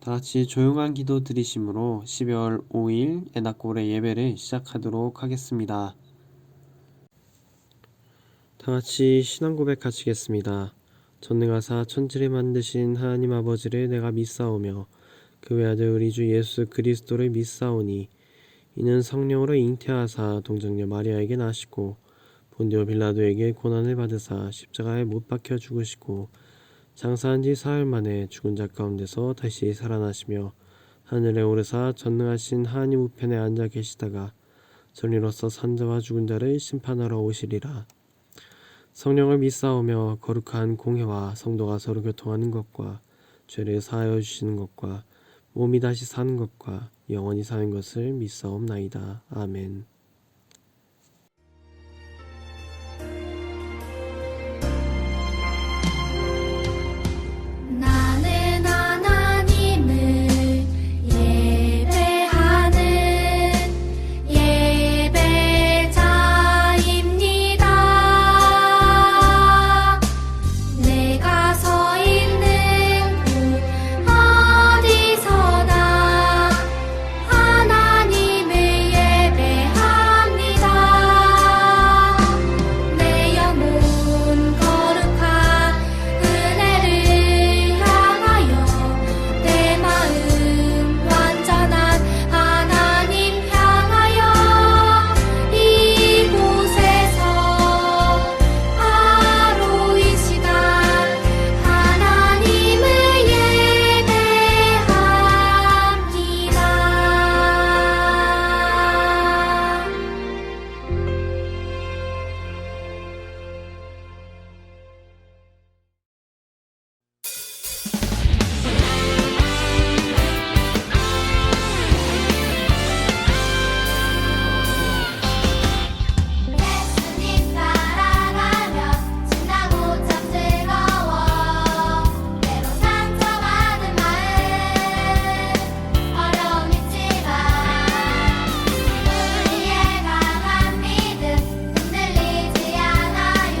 다 같이 조용한 기도 드리심으로 12월 5일 애낙고래 예배를 시작하도록 하겠습니다. 다 같이 신앙 고백하시겠습니다. 전능하사 천지를 만드신 하나님 아버지를 내가 믿사오며 그 외아들 우리 주 예수 그리스도를 믿사오니 이는 성령으로 잉태하사 동정녀 마리아에게 나시고 본디오 빌라도에게 고난을 받으사 십자가에 못 박혀 죽으시고 장사한 지 사흘 만에 죽은 자 가운데서 다시 살아나시며 하늘에 오르사 전능하신 하나님 우편에 앉아 계시다가 전리로서 산자와 죽은 자를 심판하러 오시리라. 성령을 믿사오며 거룩한 공회와 성도가 서로 교통하는 것과 죄를 사하여 주시는 것과 몸이 다시 사는 것과 영원히 사는 것을 믿사옵나이다. 아멘. 나는 하나님을 예배하는 예배자입니다. 내가 서 있는 곳 어디서나 하나님을 예배합니다. 내 영혼 거룩한 은혜를 향하여 내 마음 완전한 하나님 향하여 이곳에서 바로 이 시간 하나님을 예배합니다. 예수님 따라가면 신나고 참 즐거워. 때로 상처받은 마음 어려움 있지만 우리의 강한 믿음 흔들리지 않아요.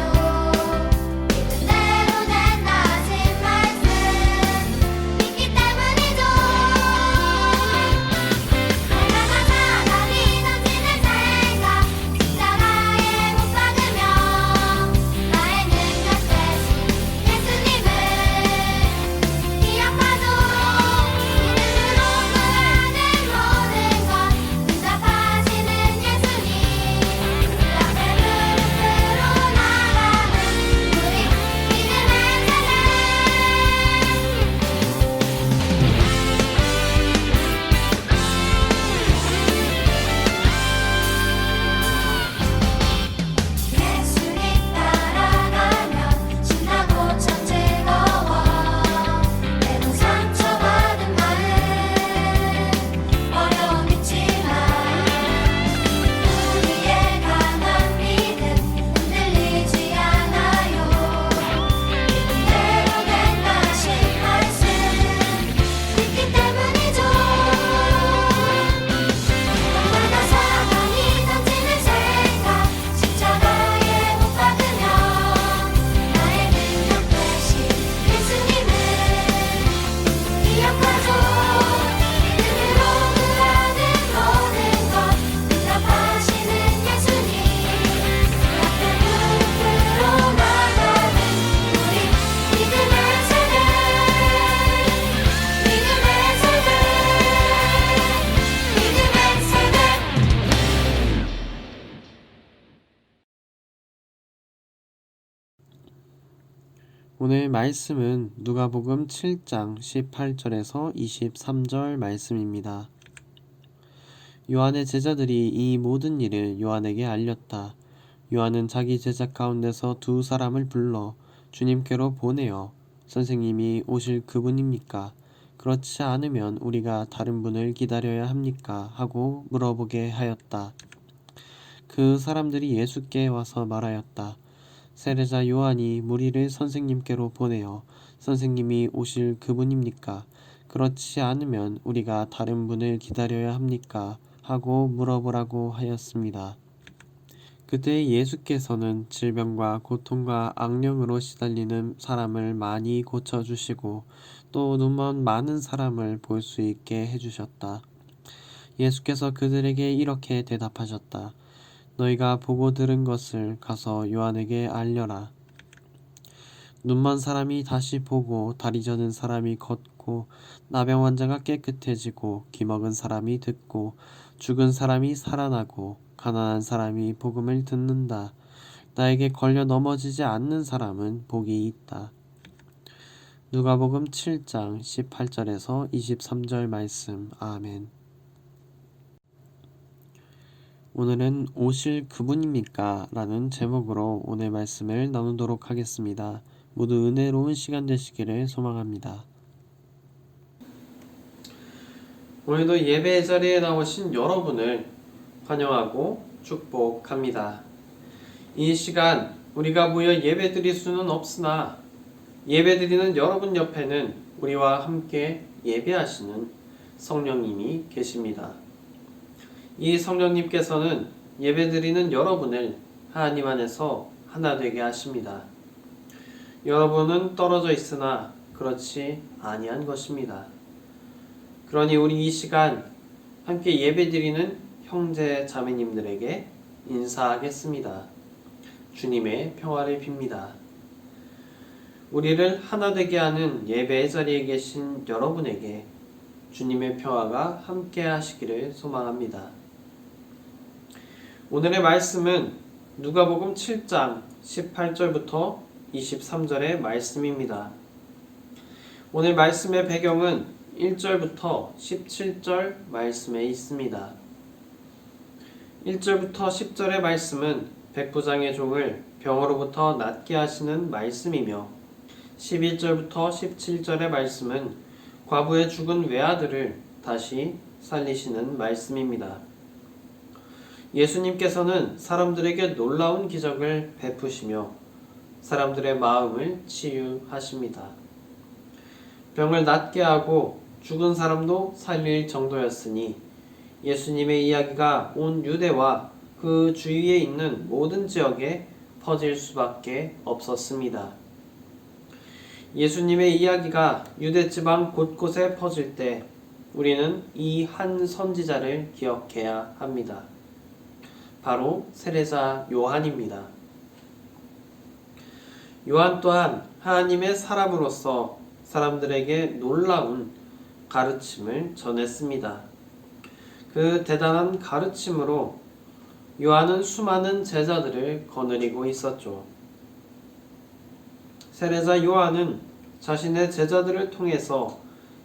믿음대로 된다신 말씀 믿기 때문이죠. 내가 사랑이 넘치는 생각 십자가에 못 박으며 나의 능력 대신 예수님을 기억하죠. 믿음으로 구하는 모든 것 응답하시는 예수님 그 앞에 무릎으로 나가는 우리 믿음의 예수님 따라가면 신나고 참 즐거워. 때로 상처받은 마음 어려움 있지만 우리의 강한 믿음 흔들리지 않아요. 믿음대로 된다신 말씀 믿기 때문이죠. 너무나 사랑이 넘치는 생각 십자가에 못 박으며 나의 능력 되신 예수님을 기억하죠. 믿음으로 구하는 모든 것 응답하시는 예수님 그 앞에 무릎으로 나가는 우리 믿음의 세대 믿음의 세대. 오늘 말씀은 누가복음 7장 18절에서 23절 말씀입니다. 요한의 제자들이 이 모든 일을 요한에게 알렸다. 요한은 자기 제자 가운데서 두 사람을 불러 주님께로 보내어 선생님이 오실 그분입니까? 그렇지 않으면 우리가 다른 분을 기다려야 합니까? 하고 물어보게 하였다. 그 사람들이 예수께 와서 말하였다. 세례자 요한이 무리를 선생님께로 보내어 선생님이 오실 그분입니까? 그렇지 않으면 우리가 다른 분을 기다려야 합니까? 하고 물어보라고 하였습니다. 그때 예수께서는 질병과 고통과 악령으로 시달리는 사람을 많이 고쳐주시고 또 눈먼 많은 사람을 볼 수 있게 해주셨다. 예수께서 그들에게 이렇게 대답하셨다. 너희가 보고 들은 것을 가서 요한에게 알려라. 눈먼 사람이 다시 보고 다리 저는 사람이 걷고 나병 환자가 깨끗해지고 귀먹은 사람이 듣고 죽은 사람이 살아나고 가난한 사람이 복음을 듣는다. 나에게 걸려 넘어지지 않는 사람은 복이 있다. 누가복음 7장 18절에서 23절 말씀. 아멘. 오늘은 오실 그분입니까? 라는 제목으로 오늘 말씀을 나누도록 하겠습니다. 모두 은혜로운 시간 되시기를 소망합니다. 오늘도 예배 자리에 나오신 여러분을 환영하고 축복합니다. 이 시간 우리가 모여 예배 드릴 수는 없으나 예배 드리는 여러분 옆에는 우리와 함께 예배하시는 성령님이 계십니다. 이 성령님께서는 예배 드리는 여러분을 하나님 안에서 하나 되게 하십니다. 여러분은 떨어져 있으나 그렇지 아니한 것입니다. 그러니 우리 이 시간 함께 예배드리는 형제 자매님들에게 인사하겠습니다. 주님의 평화를 빕니다. 우리를 하나 되게 하는 예배의 자리에 계신 여러분에게 주님의 평화가 함께 하시기를 소망합니다. 오늘의 말씀은 누가복음 7장 18절부터 23절의 말씀입니다. 오늘 말씀의 배경은 1절부터 17절 말씀에 있습니다. 1절부터 10절의 말씀은 백부장의 종을 병으로부터 낫게 하시는 말씀이며 11절부터 17절의 말씀은 과부의 죽은 외아들을 다시 살리시는 말씀입니다. 예수님께서는 사람들에게 놀라운 기적을 베푸시며 사람들의 마음을 치유하십니다. 병을 낫게 하고 죽은 사람도 살릴 정도였으니 예수님의 이야기가 온 유대와 그 주위에 있는 모든 지역에 퍼질 수밖에 없었습니다. 예수님의 이야기가 유대 지방 곳곳에 퍼질 때 우리는 이 한 선지자를 기억해야 합니다. 바로 세례자 요한입니다. 요한 또한 하나님의 사람으로서 사람들에게 놀라운 가르침을 전했습니다. 그 대단한 가르침으로 요한은 수많은 제자들을 거느리고 있었죠. 세례자 요한은 자신의 제자들을 통해서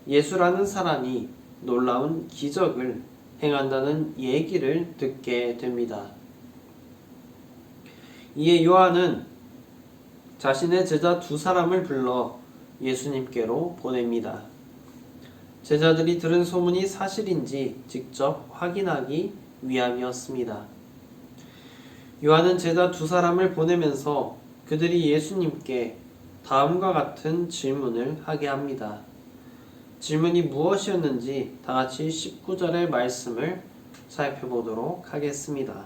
예수라는 사람이 놀라운 기적을 행한다는 얘기를 듣게 됩니다. 이에 요한은 자신의 제자 두 사람을 불러 예수님께로 보냅니다. 제자들이 들은 소문이 사실인지 직접 확인하기 위함이었습니다. 요한은 제자 두 사람을 보내면서 그들이 예수님께 다음과 같은 질문을 하게 합니다. 질문이 무엇이었는지 다같이 19절의 말씀을 살펴보도록 하겠습니다.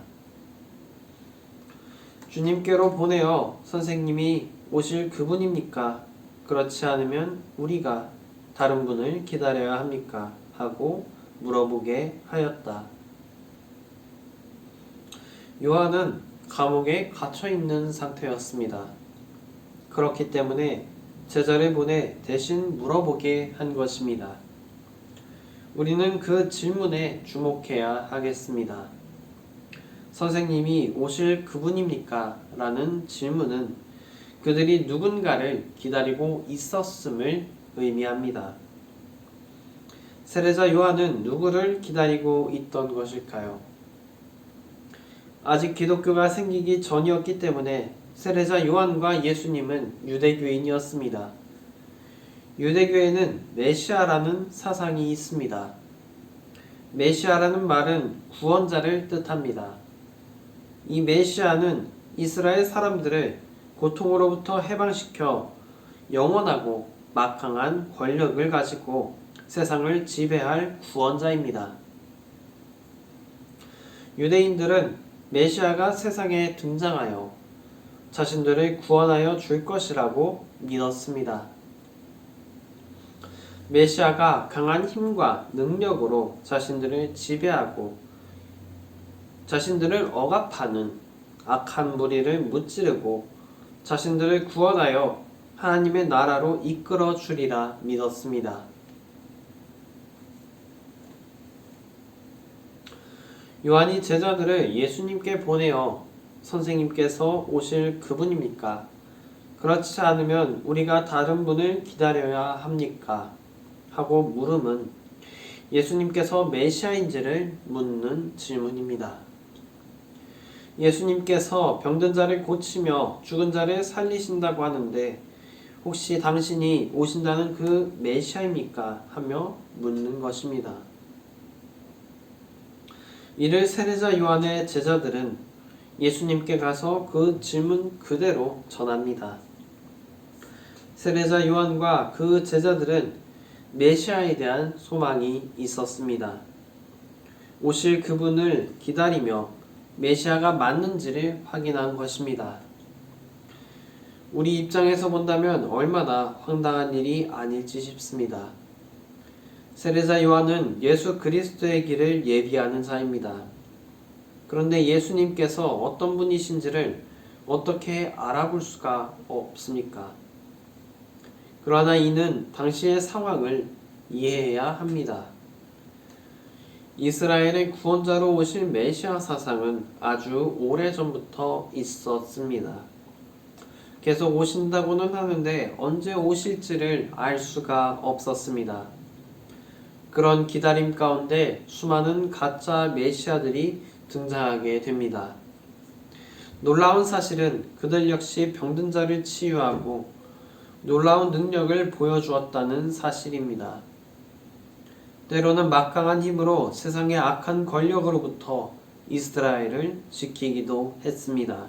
주님께로 보내어 선생님이 오실 그분입니까? 그렇지 않으면 우리가 다른 분을 기다려야 합니까? 하고 물어보게 하였다. 요한은 감옥에 갇혀 있는 상태였습니다. 그렇기 때문에 제자를 보내 대신 물어보게 한 것입니다. 우리는 그 질문에 주목해야 하겠습니다. 선생님이 오실 그분입니까? 라는 질문은 그들이 누군가를 기다리고 있었음을 의미합니다. 세례자 요한은 누구를 기다리고 있던 것일까요? 아직 기독교가 생기기 전이었기 때문에 세례자 요한과 예수님은 유대교인이었습니다. 유대교에는 메시아라는 사상이 있습니다. 메시아라는 말은 구원자를 뜻합니다. 이 메시아는 이스라엘 사람들을 고통으로부터 해방시켜 영원하고 막강한 권력을 가지고 세상을 지배할 구원자입니다. 유대인들은 메시아가 세상에 등장하여 자신들을 구원하여 줄 것이라고 믿었습니다. 메시아가 강한 힘과 능력으로 자신들을 지배하고 자신들을 억압하는 악한 무리를 무찌르고 자신들을 구원하여 하나님의 나라로 이끌어 주리라 믿었습니다. 요한이 제자들을 예수님께 보내어 선생님께서 오실 그분입니까? 그렇지 않으면 우리가 다른 분을 기다려야 합니까? 하고 물음은 예수님께서 메시아인지를 묻는 질문입니다. 예수님께서 병든 자를 고치며 죽은 자를 살리신다고 하는데 혹시 당신이 오신다는 그 메시아입니까? 하며 묻는 것입니다. 이를 세례자 요한의 제자들은 예수님께 가서 그 질문 그대로 전합니다. 세례자 요한과 그 제자들은 메시아에 대한 소망이 있었습니다. 오실 그분을 기다리며 메시아가 맞는지를 확인한 것입니다. 우리 입장에서 본다면 얼마나 황당한 일이 아닐지 싶습니다. 세례자 요한은 예수 그리스도의 길을 예비하는 자입니다. 그런데 예수님께서 어떤 분이신지를 어떻게 알아볼 수가 없습니까? 그러나 이는 당시의 상황을 이해해야 합니다. 이스라엘의 구원자로 오실 메시아 사상은 아주 오래전부터 있었습니다. 계속 오신다고는 하는데 언제 오실지를 알 수가 없었습니다. 그런 기다림 가운데 수많은 가짜 메시아들이 등장하게 됩니다. 놀라운 사실은 그들 역시 병든 자를 치유하고 놀라운 능력을 보여주었다는 사실입니다. 때로는 막강한 힘으로 세상의 악한 권력으로부터 이스라엘을 지키기도 했습니다.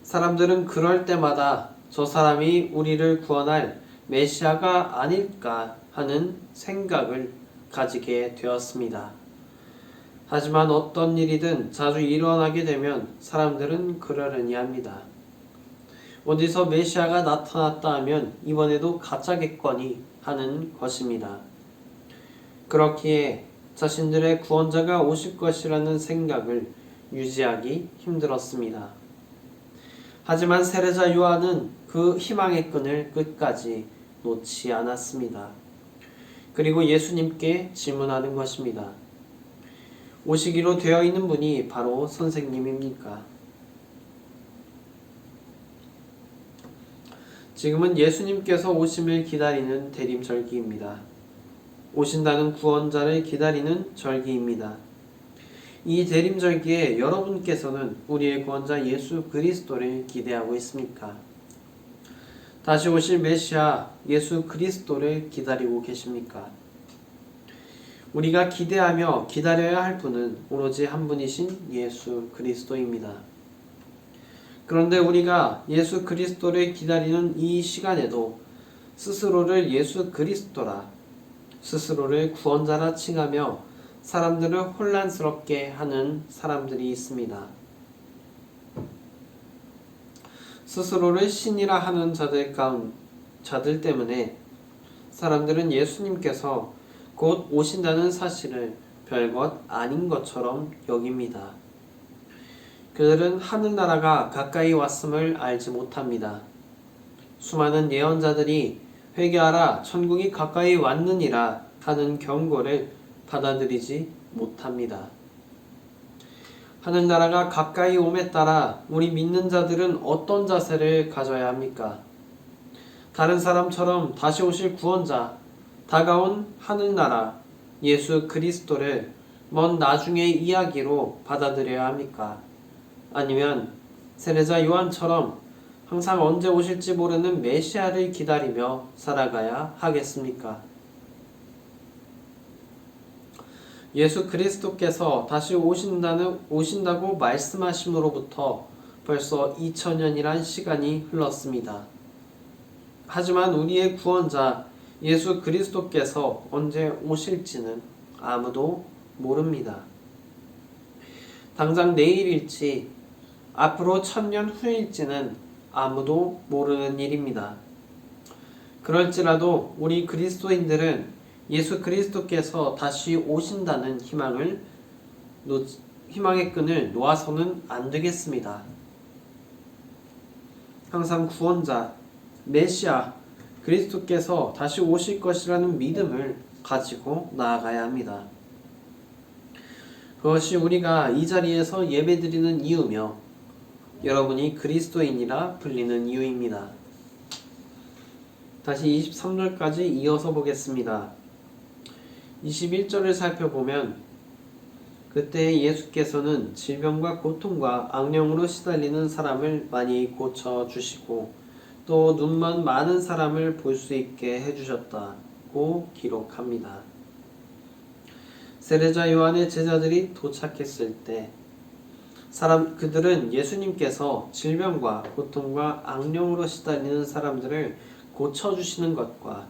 사람들은 그럴 때마다 저 사람이 우리를 구원할 메시아가 아닐까 하는 생각을 가지게 되었습니다. 하지만 어떤 일이든 자주 일어나게 되면 사람들은 그러려니 합니다. 어디서 메시아가 나타났다 하면 이번에도 가짜겠거니 하는 것입니다. 그렇기에 자신들의 구원자가 오실 것이라는 생각을 유지하기 힘들었습니다. 하지만 세례자 요한은 그 희망의 끈을 끝까지 놓지 않았습니다. 그리고 예수님께 질문하는 것입니다. 오시기로 되어 있는 분이 바로 선생님입니까? 지금은 예수님께서 오심을 기다리는 대림절기입니다. 오신다는 구원자를 기다리는 절기입니다. 이 대림절기에 여러분께서는 우리의 구원자 예수 그리스도를 기대하고 있습니까? 다시 오실 메시아 예수 그리스도를 기다리고 계십니까? 우리가 기대하며 기다려야 할 분은 오로지 한 분이신 예수 그리스도입니다. 그런데 우리가 예수 그리스도를 기다리는 이 시간에도 스스로를 예수 그리스도라, 스스로를 구원자라 칭하며 사람들을 혼란스럽게 하는 사람들이 있습니다. 스스로를 신이라 하는 자들 때문에 사람들은 예수님께서 곧 오신다는 사실을 별것 아닌 것처럼 여깁니다. 그들은 하늘나라가 가까이 왔음을 알지 못합니다. 수많은 예언자들이 회개하라 천국이 가까이 왔느니라 하는 경고를 받아들이지 못합니다. 하늘나라가 가까이 옴에 따라 우리 믿는 자들은 어떤 자세를 가져야 합니까? 다른 사람처럼 다시 오실 구원자, 다가온 하늘나라, 예수 그리스도를 먼 나중의 이야기로 받아들여야 합니까? 아니면 세례자 요한처럼 항상 언제 오실지 모르는 메시아를 기다리며 살아가야 하겠습니까? 예수 그리스도께서 다시 오신다고 말씀하심으로부터 벌써 2000년이란 시간이 흘렀습니다. 하지만 우리의 구원자 예수 그리스도께서 언제 오실지는 아무도 모릅니다. 당장 내일일지 앞으로 1000년 후일지는 아무도 모르는 일입니다. 그럴지라도 우리 그리스도인들은 예수 그리스도께서 다시 오신다는 희망의 끈을 놓아서는 안 되겠습니다. 항상 구원자, 메시아, 그리스도께서 다시 오실 것이라는 믿음을 가지고 나아가야 합니다. 그것이 우리가 이 자리에서 예배드리는 이유며 여러분이 그리스도인이라 불리는 이유입니다. 다시 23절까지 이어서 보겠습니다. 21절을 살펴보면 그때 예수께서는 질병과 고통과 악령으로 시달리는 사람을 많이 고쳐주시고 또 눈먼 많은 사람을 볼 수 있게 해주셨다고 기록합니다. 세례자 요한의 제자들이 도착했을 때 그들은 예수님께서 질병과 고통과 악령으로 시달리는 사람들을 고쳐주시는 것과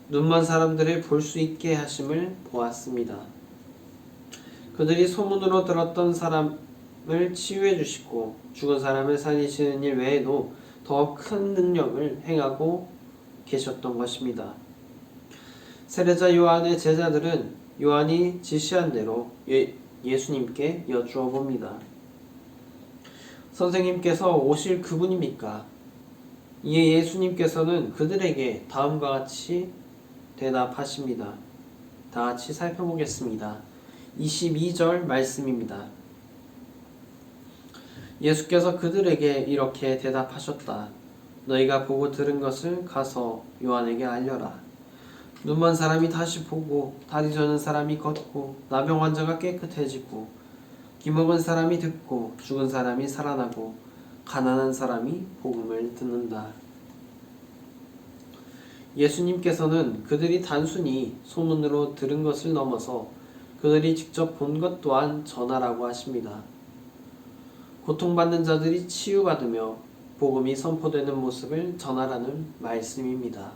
눈먼 사람들을 볼 수 있게 하심을 보았습니다. 그들이 소문으로 들었던 사람을 치유해 주시고 죽은 사람을 살리시는 일 외에도 더 큰 능력을 행하고 계셨던 것입니다. 세례자 요한의 제자들은 요한이 지시한 대로 예수님께 여쭈어 봅니다. 선생님께서 오실 그분입니까? 이에 예수님께서는 그들에게 다음과 같이 대답하십니다. 다 같이 살펴보겠습니다. 22절 말씀입니다. 예수께서 그들에게 이렇게 대답하셨다. 너희가 보고 들은 것을 가서 요한에게 알려라. 눈먼 사람이 다시 보고 다리 저는 사람이 걷고 나병 환자가 깨끗해지고 귀먹은 사람이 듣고 죽은 사람이 살아나고 가난한 사람이 복음을 듣는다. 예수님께서는 그들이 단순히 소문으로 들은 것을 넘어서 그들이 직접 본 것 또한 전하라고 하십니다. 고통받는 자들이 치유받으며 복음이 선포되는 모습을 전하라는 말씀입니다.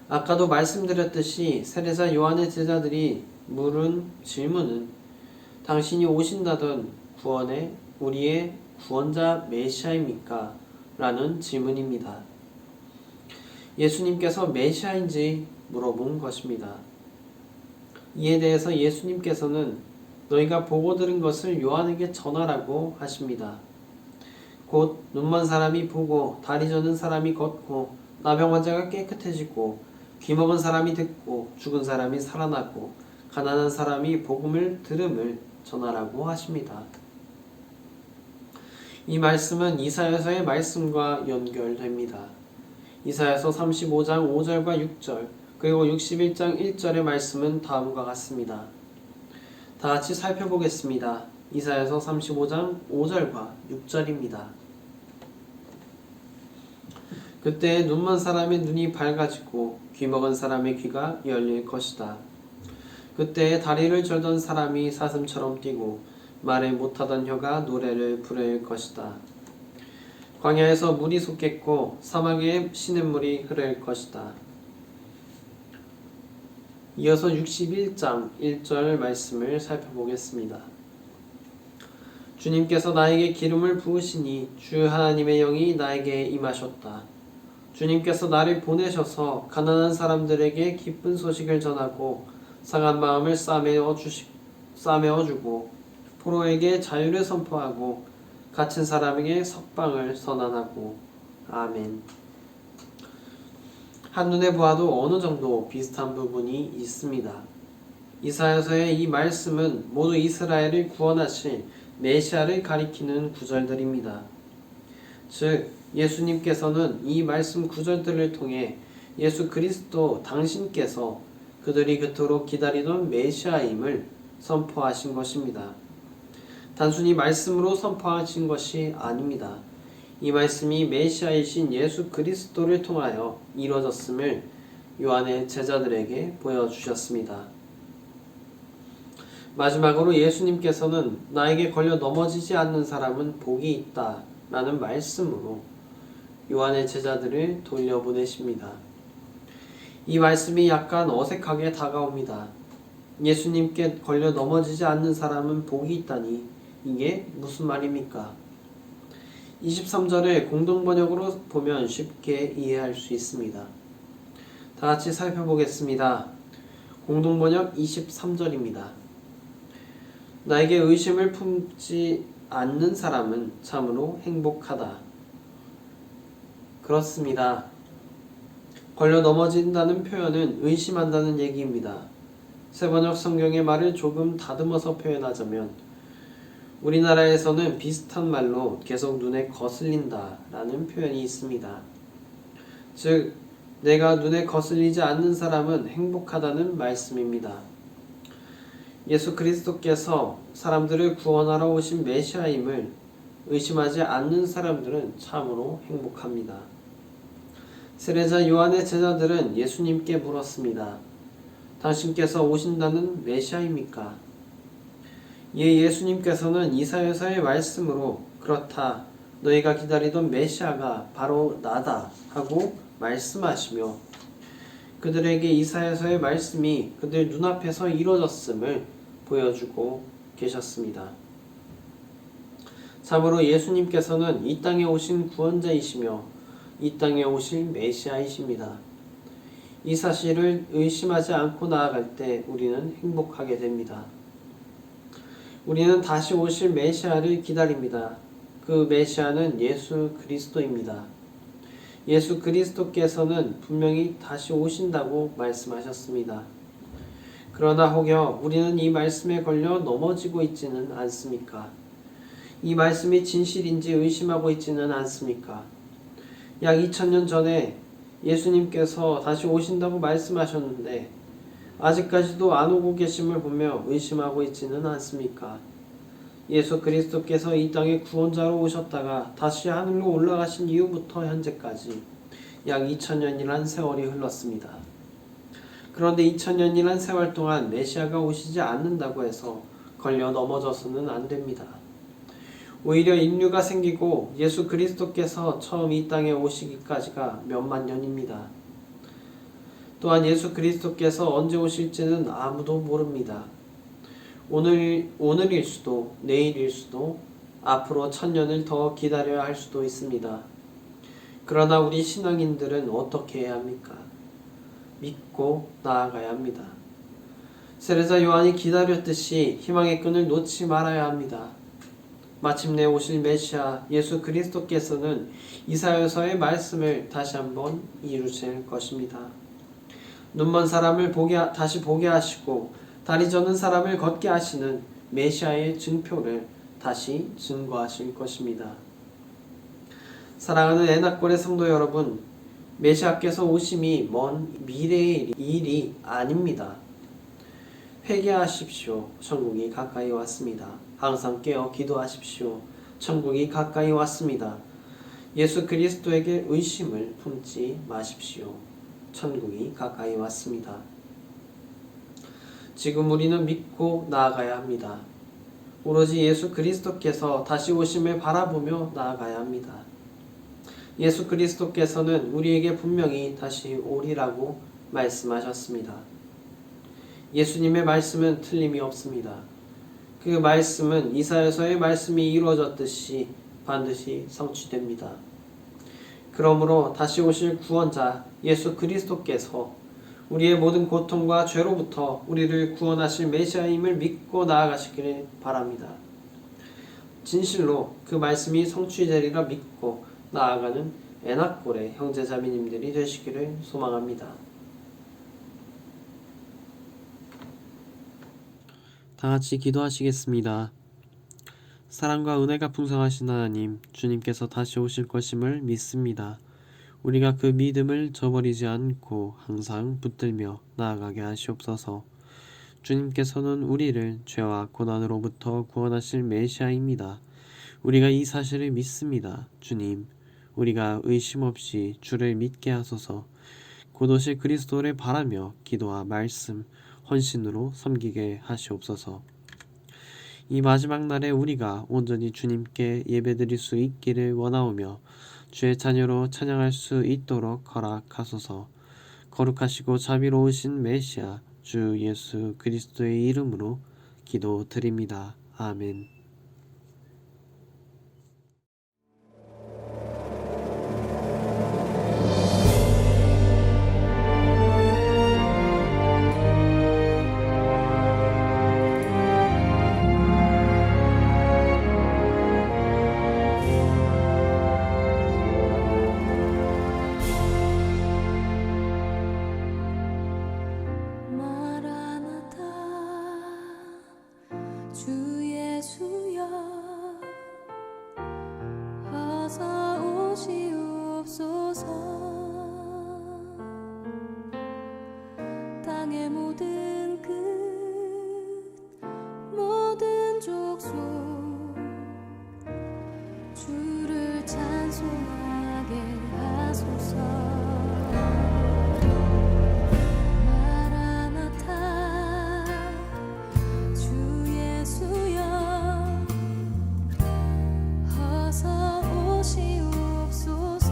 아까도 말씀드렸듯이 세례자 요한의 제자들이 물은 질문은 당신이 오신다던 구원의 우리의 구원자 메시아입니까? 라는 질문입니다. 예수님께서 메시아인지 물어본 것입니다. 이에 대해서 예수님께서는 너희가 보고 들은 것을 요한에게 전하라고 하십니다. 곧 눈먼 사람이 보고 다리 저는 사람이 걷고 나병 환자가 깨끗해지고 귀먹은 사람이 듣고 죽은 사람이 살아나고 가난한 사람이 복음을 들음을 전하라고 하십니다. 이 말씀은 이사야서의 말씀과 연결됩니다. 이사야서 35장 5절과 6절 그리고 61장 1절의 말씀은 다음과 같습니다. 다 같이 살펴보겠습니다. 이사야서 35장 5절과 6절입니다. 그때 눈먼 사람의 눈이 밝아지고 귀먹은 사람의 귀가 열릴 것이다. 그때 다리를 절던 사람이 사슴처럼 뛰고 말을 못하던 혀가 노래를 부를 것이다. 광야에서 물이 솟겠고 사막에 시냇물이 흐를 것이다. 이어서 61장 1절 말씀을 살펴보겠습니다. 주님께서 나에게 기름을 부으시니 주 하나님의 영이 나에게 임하셨다. 주님께서 나를 보내셔서 가난한 사람들에게 기쁜 소식을 전하고 상한 마음을 싸매어주고 포로에게 자유를 선포하고 갇힌 사람에게 석방을 선언하고. 아멘. 한눈에 보아도 어느 정도 비슷한 부분이 있습니다. 이사야서의 이 말씀은 모두 이스라엘을 구원하실 메시아를 가리키는 구절들입니다. 즉 예수님께서는 이 말씀 구절들을 통해 예수 그리스도 당신께서 그들이 그토록 기다리던 메시아임을 선포하신 것입니다. 단순히 말씀으로 선포하신 것이 아닙니다. 이 말씀이 메시아이신 예수 그리스도를 통하여 이루어졌음을 요한의 제자들에게 보여주셨습니다. 마지막으로 예수님께서는 나에게 걸려 넘어지지 않는 사람은 복이 있다 라는 말씀으로 요한의 제자들을 돌려보내십니다. 이 말씀이 약간 어색하게 다가옵니다. 예수님께 걸려 넘어지지 않는 사람은 복이 있다니 이게 무슨 말입니까? 23절을 공동번역으로 보면 쉽게 이해할 수 있습니다. 다 같이 살펴보겠습니다. 공동번역 23절입니다. 나에게 의심을 품지 않는 사람은 참으로 행복하다. 그렇습니다. 걸려 넘어진다는 표현은 의심한다는 얘기입니다. 세번역 성경의 말을 조금 다듬어서 표현하자면 우리나라에서는 비슷한 말로 계속 눈에 거슬린다 라는 표현이 있습니다. 즉, 내가 눈에 거슬리지 않는 사람은 행복하다는 말씀입니다. 예수 그리스도께서 사람들을 구원하러 오신 메시아임을 의심하지 않는 사람들은 참으로 행복합니다. 세례자 요한의 제자들은 예수님께 물었습니다. 당신께서 오신다는 메시아입니까? 이에 예수님께서는 이사야서의 말씀으로 그렇다, 너희가 기다리던 메시아가 바로 나다 하고 말씀하시며 그들에게 이사야서의 말씀이 그들 눈앞에서 이루어졌음을 보여주고 계셨습니다. 참으로 예수님께서는 이 땅에 오신 구원자이시며 이 땅에 오실 메시아이십니다. 이 사실을 의심하지 않고 나아갈 때 우리는 행복하게 됩니다. 우리는 다시 오실 메시아를 기다립니다. 그 메시아는 예수 그리스도입니다. 예수 그리스도께서는 분명히 다시 오신다고 말씀하셨습니다. 그러나 혹여 우리는 이 말씀에 걸려 넘어지고 있지는 않습니까? 이 말씀이 진실인지 의심하고 있지는 않습니까? 약 2000년 전에 예수님께서 다시 오신다고 말씀하셨는데 아직까지도 안 오고 계심을 보며 의심하고 있지는 않습니까? 예수 그리스도께서 이 땅에 구원자로 오셨다가 다시 하늘로 올라가신 이후부터 현재까지 약 2000년이란 세월이 흘렀습니다. 그런데 2000년이란 세월 동안 메시아가 오시지 않는다고 해서 걸려 넘어져서는 안 됩니다. 오히려 인류가 생기고 예수 그리스도께서 처음 이 땅에 오시기까지가 몇만 년입니다. 또한 예수 그리스도께서 언제 오실지는 아무도 모릅니다. 오늘일 수도 내일일 수도 앞으로 1000년을 더 기다려야 할 수도 있습니다. 그러나 우리 신앙인들은 어떻게 해야 합니까? 믿고 나아가야 합니다. 세례자 요한이 기다렸듯이 희망의 끈을 놓지 말아야 합니다. 마침내 오실 메시아 예수 그리스도께서는 이사야서의 말씀을 다시 한번 이루실 것입니다. 눈먼 사람을 다시 보게 하시고 다리 저는 사람을 걷게 하시는 메시아의 증표를 다시 증거하실 것입니다. 사랑하는 애낙골의 성도 여러분, 메시아께서 오심이 먼 미래의 일이 아닙니다. 회개하십시오. 천국이 가까이 왔습니다. 항상 깨어 기도하십시오. 천국이 가까이 왔습니다. 예수 그리스도에게 의심을 품지 마십시오. 천국이 가까이 왔습니다. 지금 우리는 믿고 나아가야 합니다. 오로지 예수 그리스도께서 다시 오심을 바라보며 나아가야 합니다. 예수 그리스도께서는 우리에게 분명히 다시 오리라고 말씀하셨습니다. 예수님의 말씀은 틀림이 없습니다. 그 말씀은 이사야서의 말씀이 이루어졌듯이 반드시 성취됩니다. 그러므로 다시 오실 구원자 예수 그리스도께서 우리의 모든 고통과 죄로부터 우리를 구원하실 메시아임을 믿고 나아가시기를 바랍니다. 진실로 그 말씀이 성취되리라 믿고 나아가는 애낙골의 형제자매님들이 되시기를 소망합니다. 다 같이 기도하시겠습니다. 사랑과 은혜가 풍성하신 하나님, 주님께서 다시 오실 것임을 믿습니다. 우리가 그 믿음을 저버리지 않고 항상 붙들며 나아가게 하시옵소서. 주님께서는 우리를 죄와 고난으로부터 구원하실 메시아입니다. 우리가 이 사실을 믿습니다. 주님, 우리가 의심 없이 주를 믿게 하소서. 곧 오실 그리스도를 바라며 기도와 말씀, 헌신으로 섬기게 하시옵소서. 이 마지막 날에 우리가 온전히 주님께 예배드릴 수 있기를 원하오며 주의 자녀로 찬양할 수 있도록 허락하소서. 거룩하시고 자비로우신 메시아 주 예수 그리스도의 이름으로 기도드립니다. 아멘. 땅의 모든 끝 모든 족속 주를 찬송하게 하소서. 마라나타 주 예수여 어서 오시옵소서.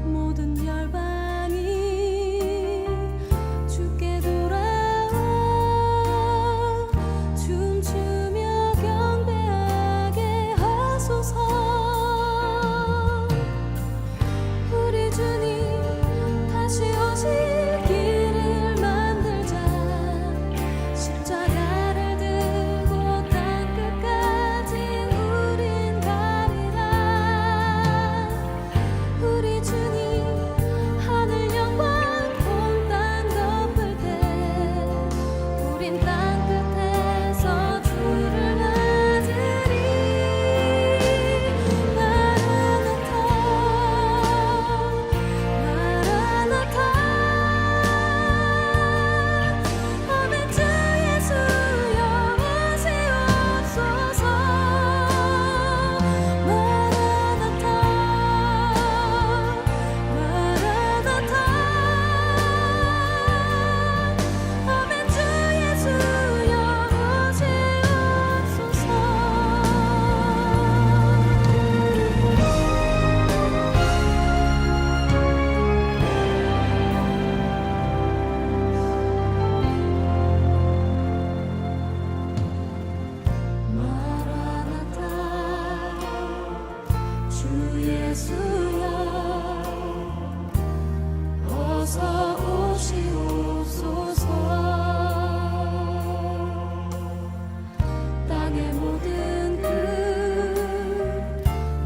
모든 열방이 주께 돌아와 춤추며 경배하게 하소서. 우리 주님 다시 오실 길을 만들자. 십자가를 들고 땅끝까지 우린 가리라. 우리 주님 하늘 영광 온 땅 덮을 때 우린 땅끝에서 주를 맞으리. 마라나타 마라나타 아멘 주 예수여 오시옵소서. 마라나타 마라나타 아멘 주 예수여 오시옵소서. 마라나타 주 예수여 어서 오시옵소서. 땅의 모든 끝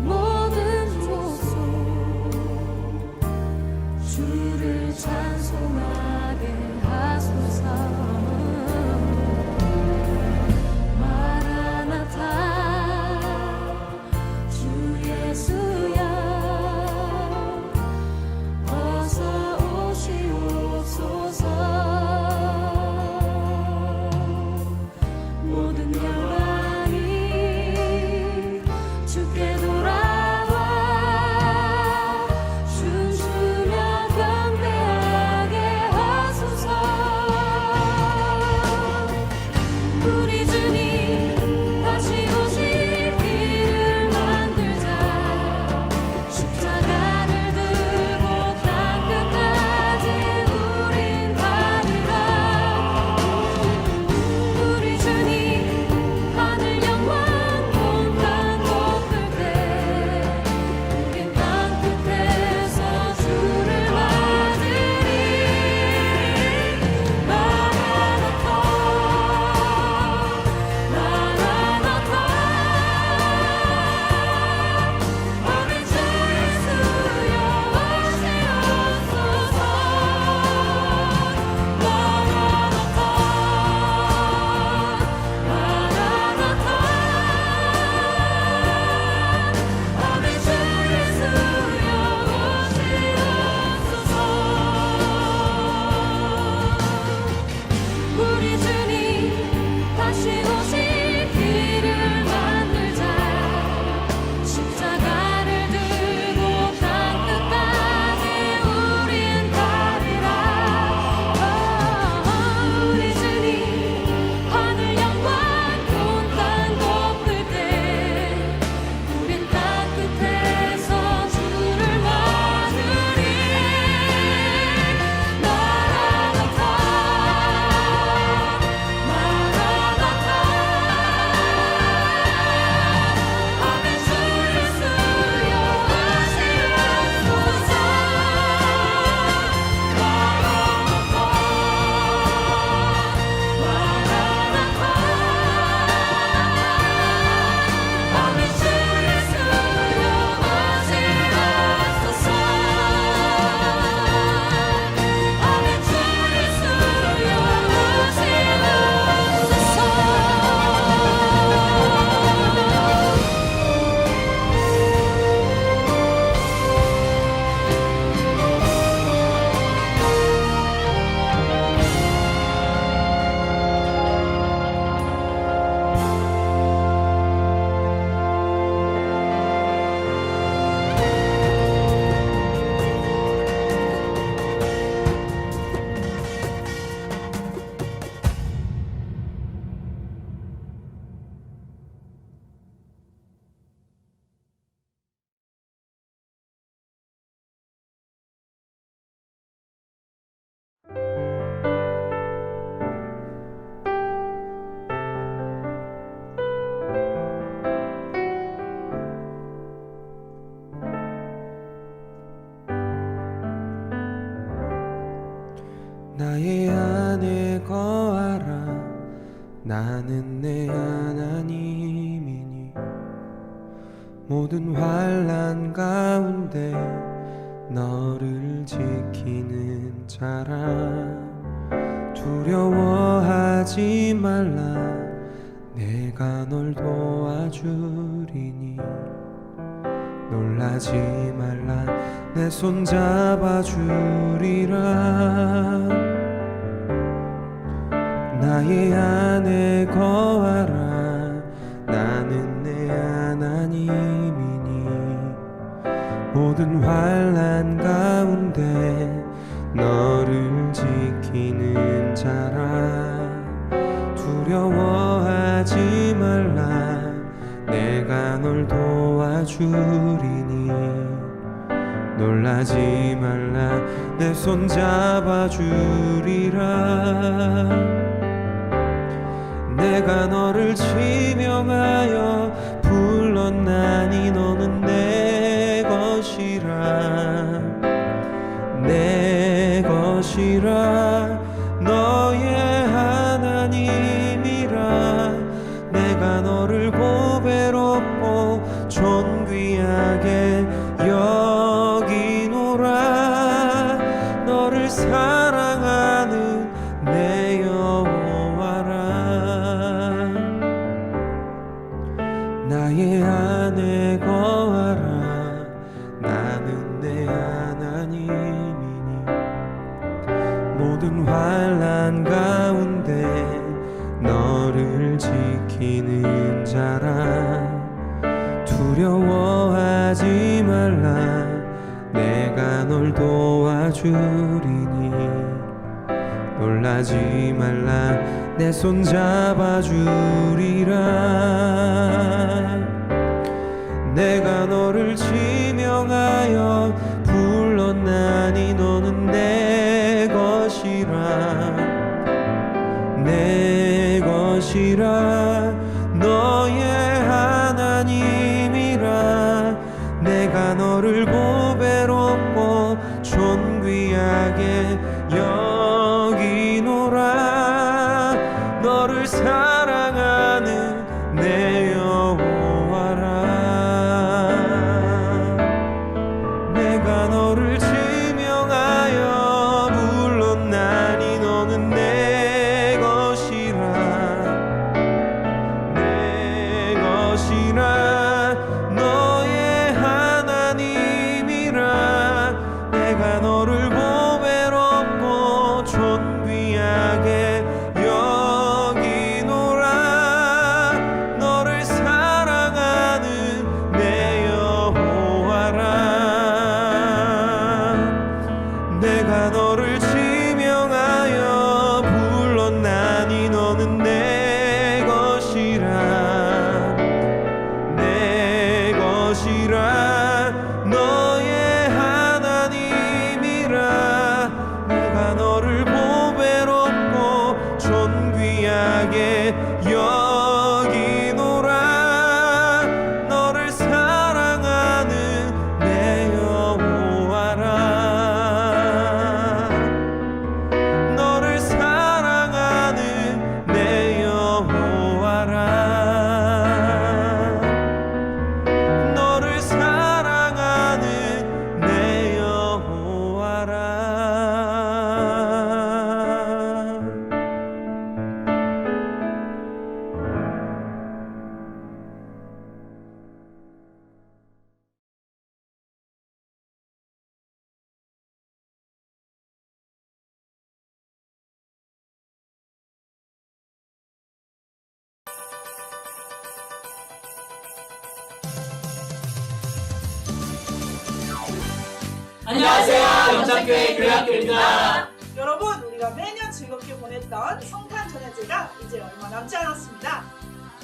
모든 족속 주를 찬송하게 하소서. 마라나타 주 예수여 어서 오시옵소서. 모든 열방이 주께 돌아와 춤추며 경배하게 하소서. 나의 안에 거하라. 나는 내 하나님이니 모든 환난 가운데 너를 지키는 자라. 두려워하지 말라. 내가 널 도와주리니 놀라지 말라. 내 손 잡아주리라. 나의 안에 거하라. 나는 내 하나님이니 모든 환난 가운데 너를 지키는 자라. 두려워하지 말라. 내가 널 도와주리니 놀라지 말라. 내 손 잡아주리라. 내가 너를 지명하여 불렀나니 너는 내 것이라. 내 것이라. 너의 하나님이라. 내가 너를 보배롭고 존귀하게 여기노라. 너를 사랑하는 내 여호와라. 나의 안에 거하라. 나는 내 하나님이니 모든 환난 가운데 너를 지키는 자라. 두려워하지 말라. 내가 널 도와주리니 놀라지 말라. 내 손 잡아주리라. 내가 너를 지명하여 불렀나니 너는 내 것이라. 내 것이라. 너의 하나님이라. 내가 너를 보배롭고 존귀하게 여기노라. 너를 사랑하는 내 여호와라. 내가 너를 지명하여 불렀나니 너는 내 것이라. 내 것이라. 너의 하나님이라. 내가 너를 보배롭고 존귀하게 여기노라. 너를 사랑하는 내 여호와라. 내가 너를 지명하여 불렀나니 너는 내 것이라. 내 것이라. 너의 하나님이라. 내가 너를 보배롭고 존귀하게 여기노라. 너를 사랑하는 내 여호와라. 너를 사랑하는 내 여호와라. 너를 사랑하는 내 여호와라. 안녕하세요. 영창교회 교회학교입니다. 여러분, 우리가 매년 즐겁게 보냈던 성탄 전야제가 이제 얼마 남지 않았습니다.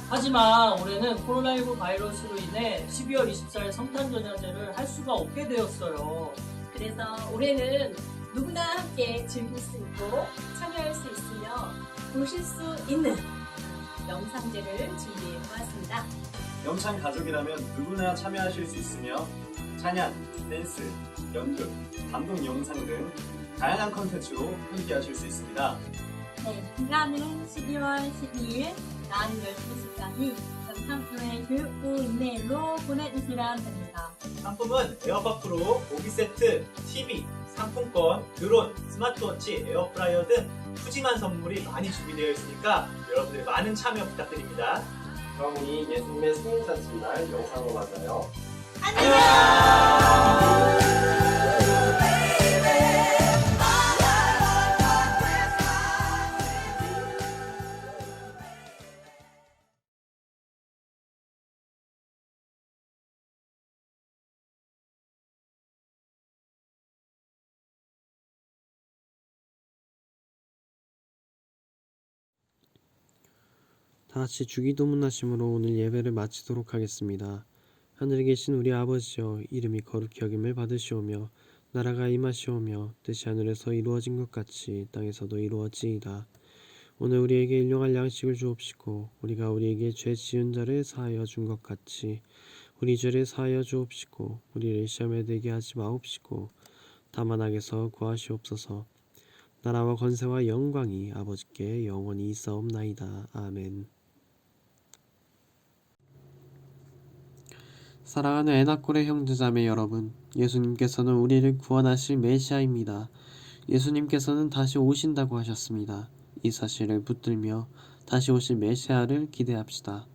하지만 올해는 코로나19 바이러스로 인해 12월 24일 성탄 전야제를 할 수가 없게 되었어요. 그래서 올해는 누구나 함께 즐길 수 있고 참여할 수 있으며 보실 수 있는 영상제를 준비해 보았습니다. 영창 가족이라면 누구나 참여하실 수 있으며 찬양, 댄스, 연극, 감동 영상 등 다양한 컨텐츠로 함께 하실 수 있습니다. 네, 기간은 12월 12일 낮 12시까지 전상품의 교육부 이메일로 보내주시면 됩니다. 상품은 에어팟 프로, 모기 세트, TV, 상품권, 드론, 스마트워치, 에어프라이어 등 푸짐한 선물이 많이 준비되어 있으니까 여러분들 많은 참여 부탁드립니다. 그럼 우리 예수님의 생일잔치날 영상으로 만나요. 다 같이 주기도문 하심으로 오늘 예배를 마치도록 하겠습니다. 하늘에 계신 우리 아버지여, 이름이 거룩히 여김을 받으시오며 나라가 임하시오며 뜻이 하늘에서 이루어진 것 같이 땅에서도 이루어지이다. 오늘 우리에게 일용할 양식을 주옵시고 우리가 우리에게 죄 지은 자를 사하여 준 것 같이 우리 죄를 사하여 주옵시고 우리를 시험에 들게 하지 마옵시고 다만 악에서 구하시옵소서. 나라와 권세와 영광이 아버지께 영원히 있사옵나이다. 아멘. 사랑하는 에나콜의 형제자매 여러분, 예수님께서는 우리를 구원하실 메시아입니다. 예수님께서는 다시 오신다고 하셨습니다. 이 사실을 붙들며 다시 오실 메시아를 기대합시다.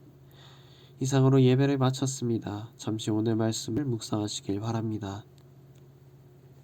이상으로 예배를 마쳤습니다. 잠시 오늘 말씀을 묵상하시길 바랍니다.